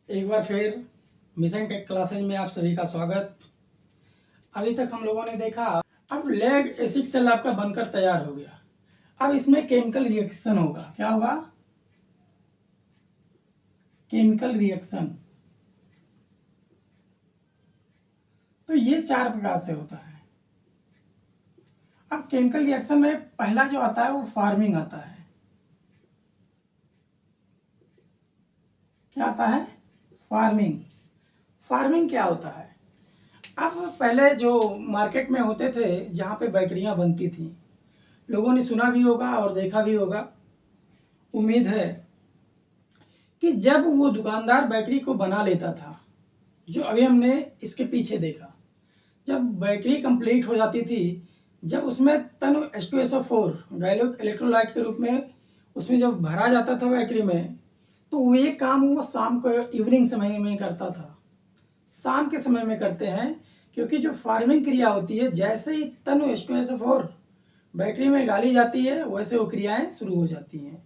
एक बार फिर mission take classes में आप सभी का स्वागत। अभी तक हम लोगों ने देखा, अब लेड एसिड सेल आपका बनकर तैयार हो गया। अब इसमें केमिकल रिएक्शन होगा। क्या होगा? Chemical reaction. तो ये 4 प्रकार से होता है। अब केमिकल रिएक्शन में पहला जो आता है वो फार्मिंग आता है। क्या आता है? फार्मिंग। फार्मिंग क्या होता है? अब पहले जो मार्केट में होते थे, जहाँ पे बेकरियाँ बनती थी, लोगों ने सुना भी होगा और देखा भी होगा। उम्मीद है कि जब वो दुकानदार बेकरी को बना लेता था, जो अभी हमने इसके पीछे देखा, जब बैटरी कंप्लीट हो जाती थी, जब उसमें तनु H2SO4 गैलोक इलेक्ट्रोलाइट के रूप में उसमें जब भरा जाता था बैटरी में, तो वो ये काम वो शाम को इवनिंग समय में करता था। शाम के समय में करते हैं, क्योंकि जो फार्मिंग क्रिया होती है, जैसे ही तनु H2SO4 बैटरी में डाली जाती है, वैसे वो क्रियाएं शुरू हो जाती हैं।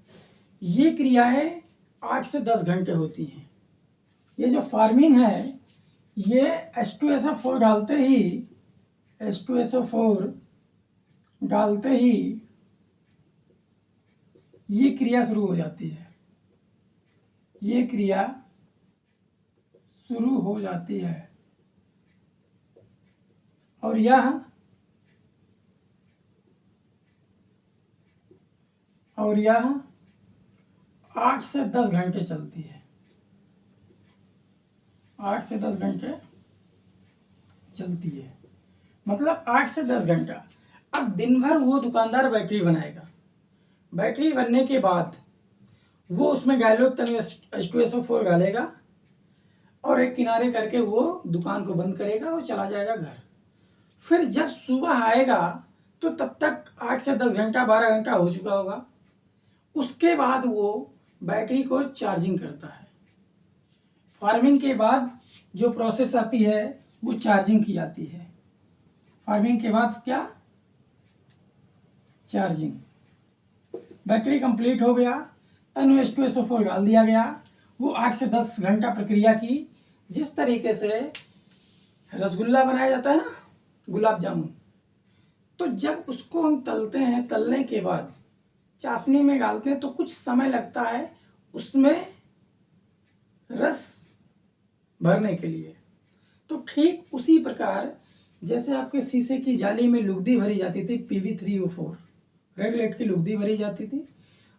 ये क्रियाएं 8 से 10 घंटे होती हैं। ये जो फार्मिंग है, ये H2SO4 डालते ही H2SO4 डालते ही ये क्रिया शुरू हो जाती है। ये क्रिया शुरू हो जाती है और यह 8 से 10 घंटे चलती है। 8 से 10 घंटे चलती है, मतलब 8 से 10 घंटा। अब दिन भर वो दुकानदार बैटरी बनाएगा। बैटरी बनने के बाद वो उसमें गैलोक तनु H2SO4 डालेगा और एक किनारे करके वो दुकान को बंद करेगा और चला जाएगा घर। फिर जब सुबह आएगा तो तब तक 8 से 10 घंटा 12 घंटा हो चुका होगा। उसके बाद वो बैटरी को चार्जिंग करता है। फार्मिंग के बाद जो प्रोसेस आती है वो चार्जिंग की जाती है। फार्मिंग के बाद क्या? चार्जिंग। बैटरी कंप्लीट हो गया, तनु H2SO4 डाल दिया गया। वो 8 से 10 घंटा प्रक्रिया की। जिस तरीके से रसगुल्ला बनाया जाता है ना, गुलाब जामुन, तो जब उसको हम तलते हैं, तलने के बाद चाशनी में डालते हैं तो कुछ समय लगता है उसमें रस भरने के लिए। तो ठीक उसी प्रकार जैसे आपके शीशे की जाली में लुगदी भरी जाती थी, PB3O4 रेड लाइट की लुगदी भरी जाती थी,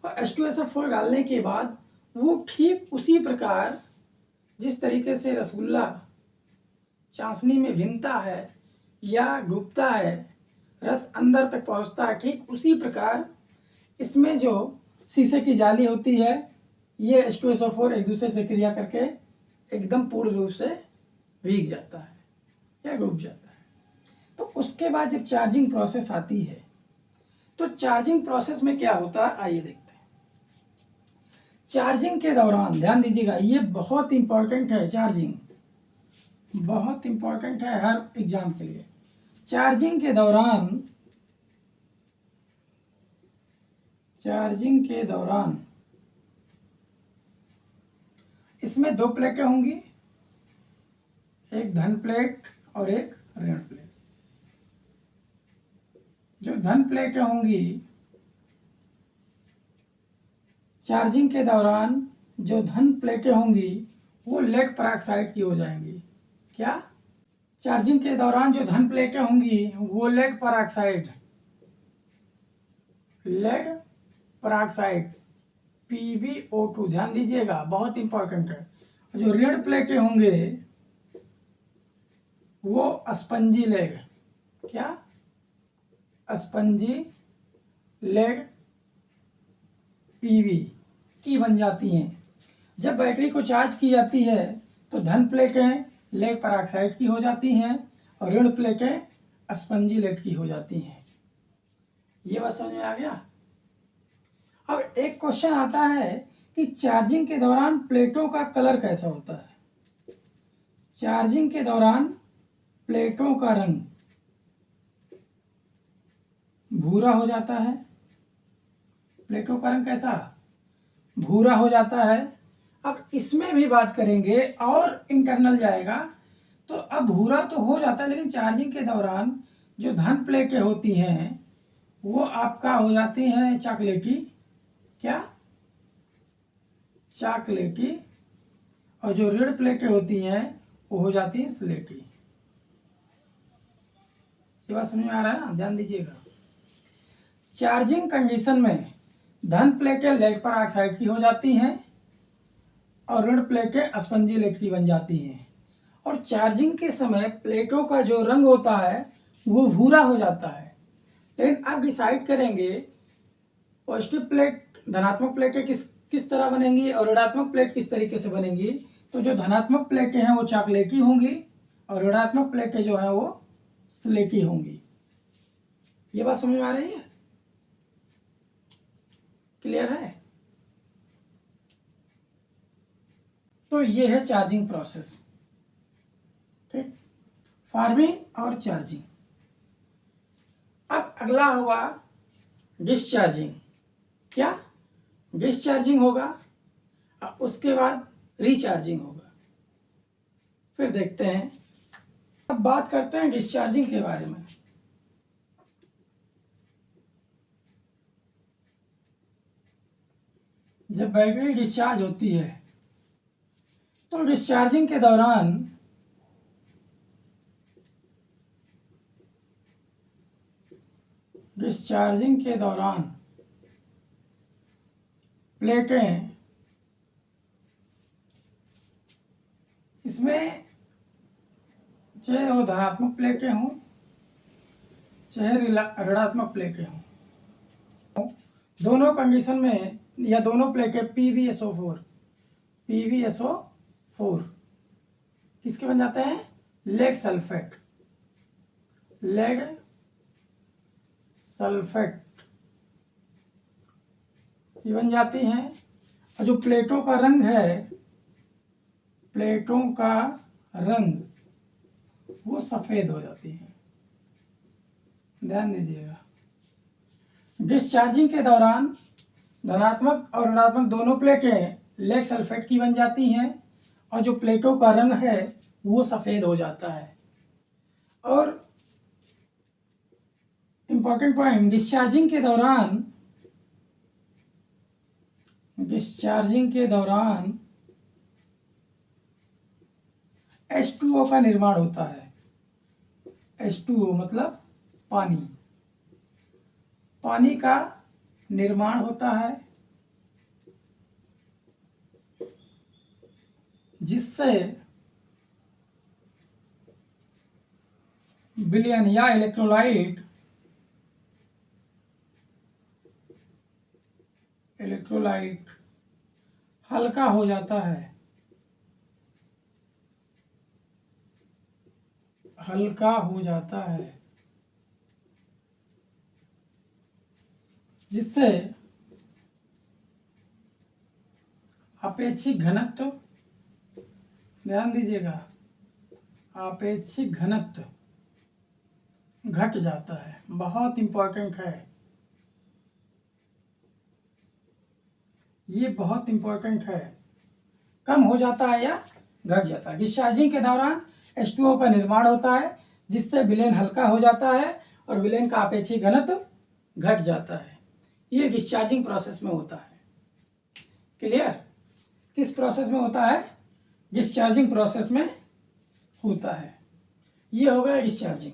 और H2SO4 डालने के बाद वो ठीक उसी प्रकार जिस तरीके से रसगुल्ला चाशनी में भिनता है या डूबता है, रस अंदर तक पहुंचता है, ठीक उसी प्रकार इसमें जो शीशे की जाली होती है, ये H2SO4 एक दूसरे से क्रिया करके एकदम पूर्ण रूप से भीग जाता है या डूब जाता है। तो उसके बाद जब चार्जिंग प्रोसेस आती है, तो चार्जिंग प्रोसेस में क्या होता है, आइए देखते हैं। चार्जिंग के दौरान ध्यान दीजिएगा, ये बहुत इंपॉर्टेंट है। चार्जिंग बहुत इंपॉर्टेंट है हर एग्जाम के लिए। चार्जिंग के दौरान इसमें 2 प्लेटें होंगी, एक धन प्लेट और एक ऋण प्लेट। जो धन प्लेटें होंगी, चार्जिंग के दौरान जो धन प्लेटें होंगी वो लेड पेरोक्साइड की हो जाएंगी। क्या? चार्जिंग के दौरान जो धन प्लेटें होंगी वो लेड पेरोक्साइड PbO2, ध्यान दीजिएगा, बहुत इंपॉर्टेंट है। जो ऋण प्लेटें होंगे वो स्पंजी लेड, क्या? स्पंजी लेड Pb की बन जाती हैं। जब बैटरी को चार्ज की जाती है तो धन प्लेटें लेड पेरोक्साइड की हो जाती हैं और ऋण प्लेटें स्पंजी लेड की हो जाती हैं। ये बात समझ में आ गया? अब एक क्वेश्चन आता है कि चार्जिंग के दौरान प्लेटों का कलर कैसा होता है। चार्जिंग के दौरान प्लेटों का रंग भूरा हो जाता है। प्लेटों का रंग कैसा? भूरा हो जाता है। अब इसमें भी बात करेंगे और इंटरनल जाएगा तो अब भूरा तो हो जाता है, लेकिन चार्जिंग के दौरान जो धन प्लेटें होती हैं वो आपका हो जाती हैं चॉकलेटी, क्या चॉकलेटी, और जो ऋण प्लेटें होती हैं वो हो जाती हैं स्लेटी। ये बात समझ में आ रहा है ना, ध्यान दीजिएगा। चार्जिंग कंडीशन में धन प्लेटें लेड पर ऑक्साइड की हो जाती हैं और ऋण प्लेटें स्पंजी लेड की बन जाती हैं, और चार्जिंग के समय प्लेटों का जो रंग होता है वो भूरा हो जाता है। लेकिन आप डिसाइड करेंगे पॉजिटिव प्लेट, धनात्मक प्लेटें किस तरह बनेंगी और ऋणात्मक प्लेट किस तरीके से बनेंगी। तो जो धनात्मक प्लेटें हैं वो चॉकलेटी होंगी और ऋणात्मक प्लेटें जो हैं वो स्लेटी होंगी। ये बात समझ में आ रही है, क्लियर है? तो ये है चार्जिंग प्रोसेस, ठीक, फॉर्मिंग और चार्जिंग। अब अगला होगा डिस्चार्जिंग। क्या डिस्चार्जिंग होगा, उसके बाद रिचार्जिंग होगा। फिर देखते हैं, अब बात करते हैं डिस्चार्जिंग के बारे में। जब बैटरी डिस्चार्ज होती है तो डिस्चार्जिंग के दौरान प्लेटें, इसमें चाहे वो धनात्मक प्लेटें हों चाहे ऋणात्मक प्लेटें हों, दोनों कंडीशन में या दोनों प्लेटें PbSO4 किसके बन जाते हैं, लेड सल्फेट की बन जाती हैं। और जो प्लेटों का रंग है, प्लेटों का रंग वो सफेद हो जाती है, ध्यान दीजिएगा। डिस्चार्जिंग के दौरान धनात्मक और ऋणात्मक दोनों प्लेटें लेड सल्फेट की बन जाती हैं और जो प्लेटों का रंग है वो सफेद हो जाता है। और इंपॉर्टेंट पॉइंट, डिस्चार्जिंग के दौरान H2O का निर्माण होता है। H2O मतलब पानी का निर्माण होता है, जिससे विलयन या इलेक्ट्रोलाइट हल्का हो जाता है, जिससे अपेक्षित घनत्व, ध्यान दीजिएगा, अपेक्षित घनत्व घट जाता है। बहुत इंपॉर्टेंट है, ये बहुत इंपॉर्टेंट है। कम हो जाता है या घट जाता है। डिस्चार्जिंग के दौरान H2O का निर्माण होता है, जिससे विलयन हल्का हो जाता है और विलयन का अपेक्षित घनत्व घट जाता है। ये डिस्चार्जिंग प्रोसेस में होता है। क्लियर? किस प्रोसेस में होता है? डिस्चार्जिंग प्रोसेस में होता है। ये हो गया डिस्चार्जिंग।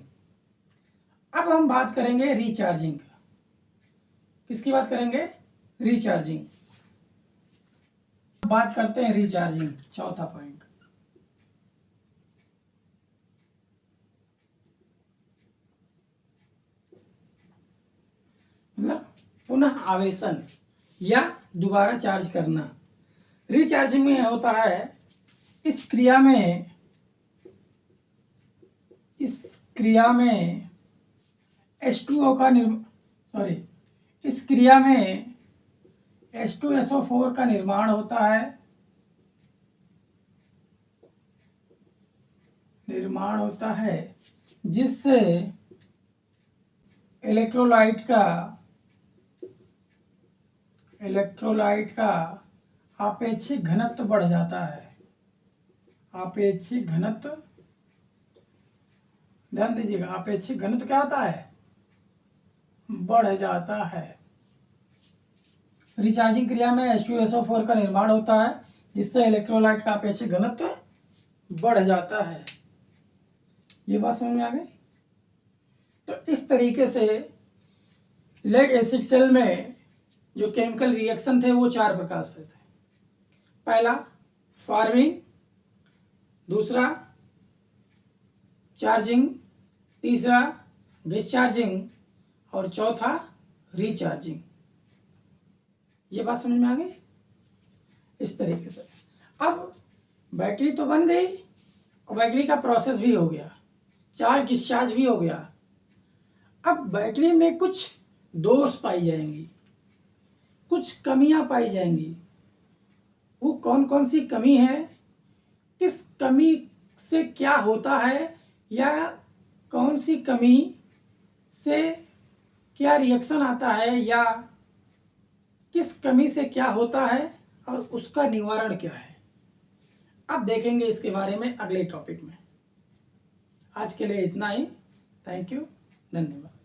अब हम बात करेंगे रिचार्जिंग का। किसकी बात करेंगे? रिचार्जिंग। बात करते हैं रिचार्जिंग, चौथा पॉइंट। मतलब पुनः आवेशन या दोबारा चार्ज करना। रिचार्जिंग में होता है, इस क्रिया में H2O का इस क्रिया में H2SO4 का निर्माण होता है, जिससे इलेक्ट्रोलाइट का आपेक्षिक घनत्व बढ़ जाता है। आपेक्षिक घनत्व, ध्यान दीजिएगा, आपेक्षिक घनत्व क्या होता है? बढ़ जाता है। रिचार्जिंग क्रिया में H2SO4 का निर्माण होता है, जिससे इलेक्ट्रोलाइट का अपेक्षित घनत्व बढ़ जाता है। ये बात समझ में आ गई? तो इस तरीके से लेड एसिड सेल में जो केमिकल रिएक्शन थे वो 4 प्रकार से थे। पहला फॉर्मिंग, दूसरा चार्जिंग, तीसरा डिस्चार्जिंग और चौथा रिचार्जिंग। ये बात समझ में आ गई? इस तरीके से अब बैटरी तो बन गई और बैटरी का प्रोसेस भी हो गया, चार्ज डिस्चार्ज भी हो गया। अब बैटरी में कुछ दोष पाई जाएंगी, कुछ कमियां पाई जाएंगी। वो कौन कौन सी कमी है, किस कमी से क्या होता है, या कौन सी कमी से क्या रिएक्शन आता है, या किस कमी से क्या होता है और उसका निवारण क्या है, अब देखेंगे इसके बारे में अगले टॉपिक में। आज के लिए इतना ही। थैंक यू, धन्यवाद।